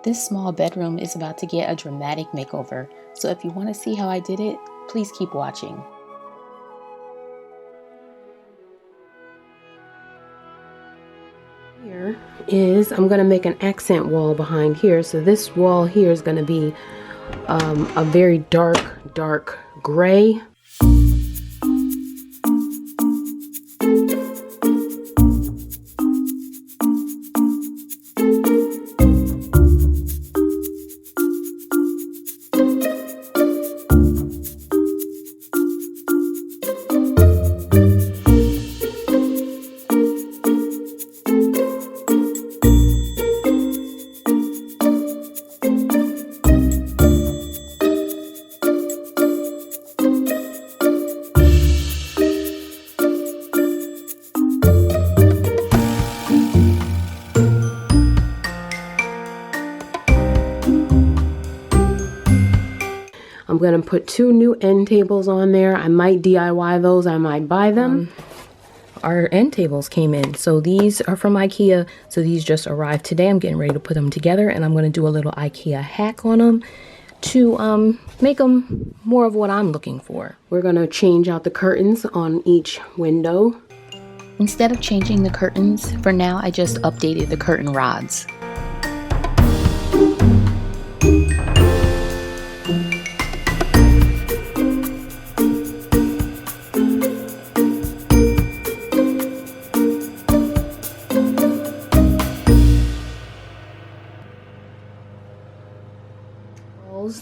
This small bedroom is about to get a dramatic makeover, so if you want to see how I did it, please keep watching. Here is, I'm going to make an accent wall behind here. So this wall here is going to be a very dark gray. I'm going to put 2 new end tables on there. I might DIY those. I might buy them. Our end tables came in. So these are from IKEA. So these just arrived today. I'm getting ready to put them together. And I'm going to do a little IKEA hack on them to make them more of what I'm looking for. We're going to change out the curtains on each window. Instead of changing the curtains, for now I just updated the curtain rods.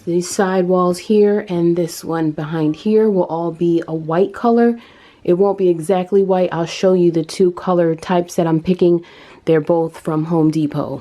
These side walls here and this one behind here will all be a white color. It won't be exactly white. I'll show you the 2 color types that I'm picking. They're both from Home Depot.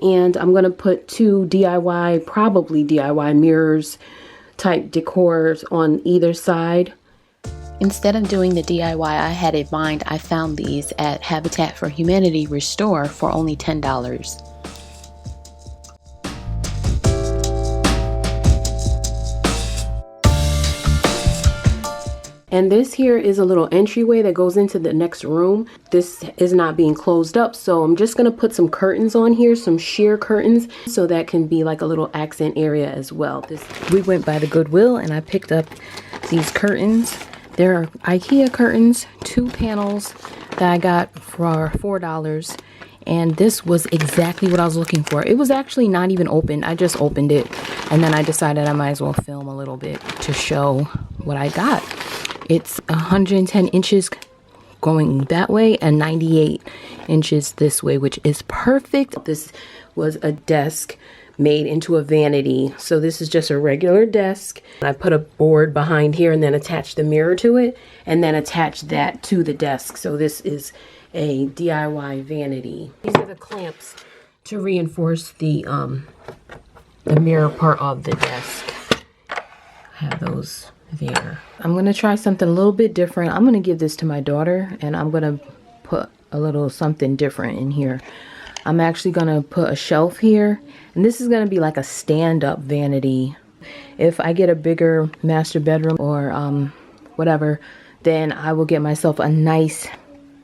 And I'm going to put 2 DIY, probably DIY mirrors type decors on either side. Instead of doing the DIY I had in mind, I found these at Habitat for Humanity Restore for only $10. And this here is a little entryway that goes into the next room. This is not being closed up, so I'm just going to put some curtains on here, some sheer curtains, so that can be like a little accent area as well. We went by the Goodwill and I picked up these curtains. They're IKEA curtains, 2 panels that I got for $4. And this was exactly what I was looking for. It was actually not even open. I just opened it and then I decided I might as well film a little bit to show what I got. It's 110 inches going that way and 98 inches this way, which is perfect. This was a desk made into a vanity. So this is just a regular desk. I put a board behind here and then attached the mirror to it and then attached that to the desk. So this is a DIY vanity. These are the clamps to reinforce the mirror part of the desk. have those there. I'm going to try something a little bit different. I'm going to give this to my daughter, and I'm going to put a little something different in here. I'm actually going to put a shelf here, and this is going to be like a stand-up vanity. If I get a bigger master bedroom or whatever, then I will get myself a nice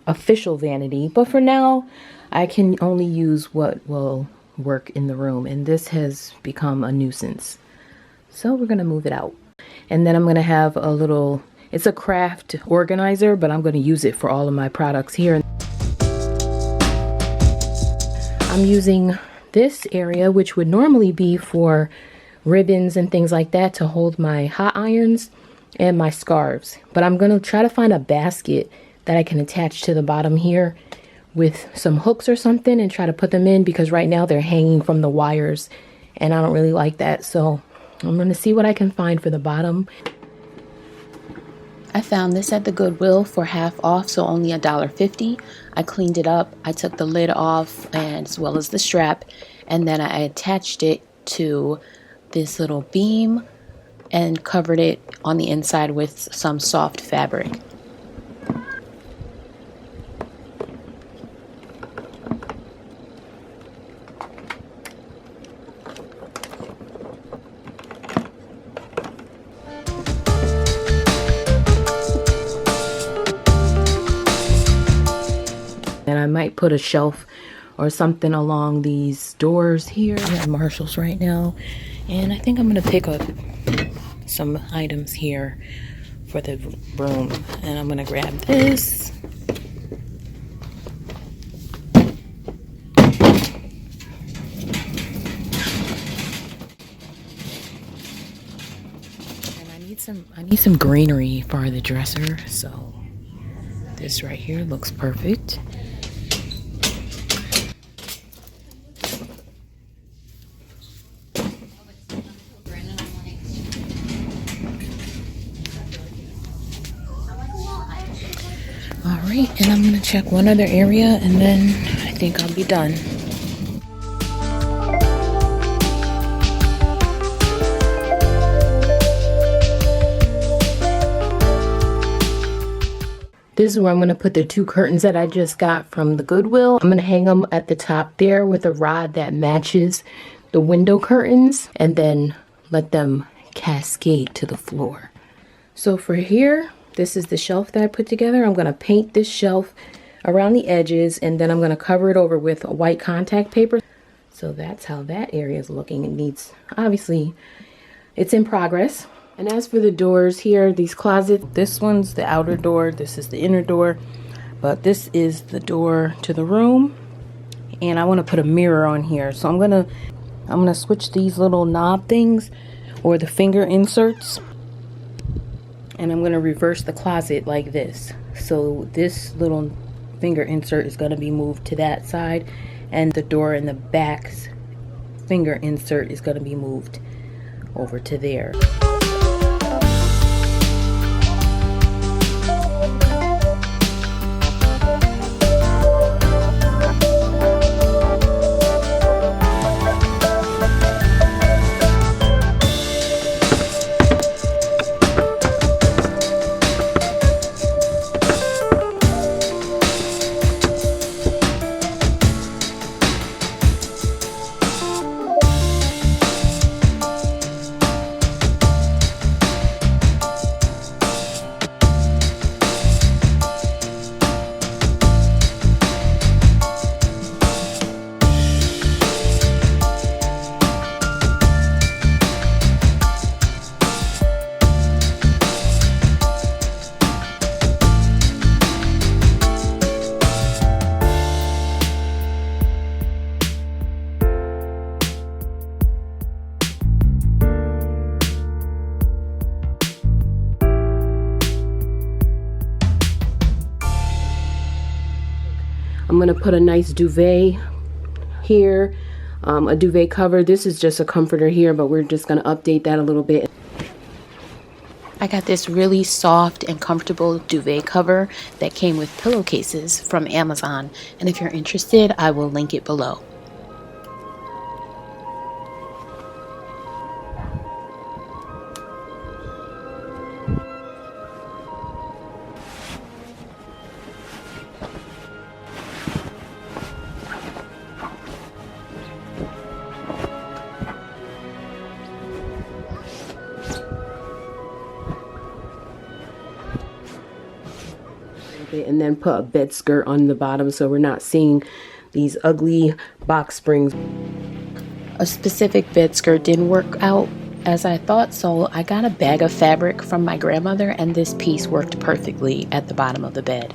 official vanity. But for now, I can only use what will work in the room, and this has become a nuisance. So we're going to move it out. And then I'm going to have a little, it's a craft organizer, but I'm going to use it for all of my products here. I'm using this area, which would normally be for ribbons and things like that, to hold my hot irons and my scarves. But I'm going to try to find a basket that I can attach to the bottom here with some hooks or something and try to put them in, because right now they're hanging from the wires and I don't really like that. So I'm going to see what I can find for the bottom. I found this at the Goodwill for half off, so only $1.50. I cleaned it up. I took the lid off and as well as the strap, and then I attached it to this little beam and covered it on the inside with some soft fabric. And I might put a shelf or something along these doors here. I'm at Marshall's right now, and I think I'm gonna pick up some items here for the room. And I'm gonna grab this. And I need some greenery for the dresser, so this right here looks perfect. Alright, and I'm going to check one other area and then I think I'll be done. This is where I'm going to put the two curtains that I just got from the Goodwill. I'm going to hang them at the top there with a rod that matches the window curtains and then let them cascade to the floor. So for here, this is the shelf that I put together. I'm going to paint this shelf around the edges, and then I'm going to cover it over with white contact paper. So that's how that area is looking. It needs, obviously, it's in progress. And as for the doors here, these closets, this one's the outer door, this is the inner door, but this is the door to the room. And I want to put a mirror on here. So I'm gonna switch these little knob things, or the finger inserts, and I'm going to reverse the closet like this. So this little finger insert is going to be moved to that side, and the door in the back's finger insert is going to be moved over to there. I'm going to put a nice duvet here, a duvet cover. This is just a comforter here, but we're just going to update that a little bit. I got this really soft and comfortable duvet cover that came with pillowcases from Amazon, and if you're interested, I will link it below. Okay, and then put a bed skirt on the bottom so we're not seeing these ugly box springs. A specific bed skirt didn't work out as I thought, so I got a bag of fabric from my grandmother, and this piece worked perfectly at the bottom of the bed.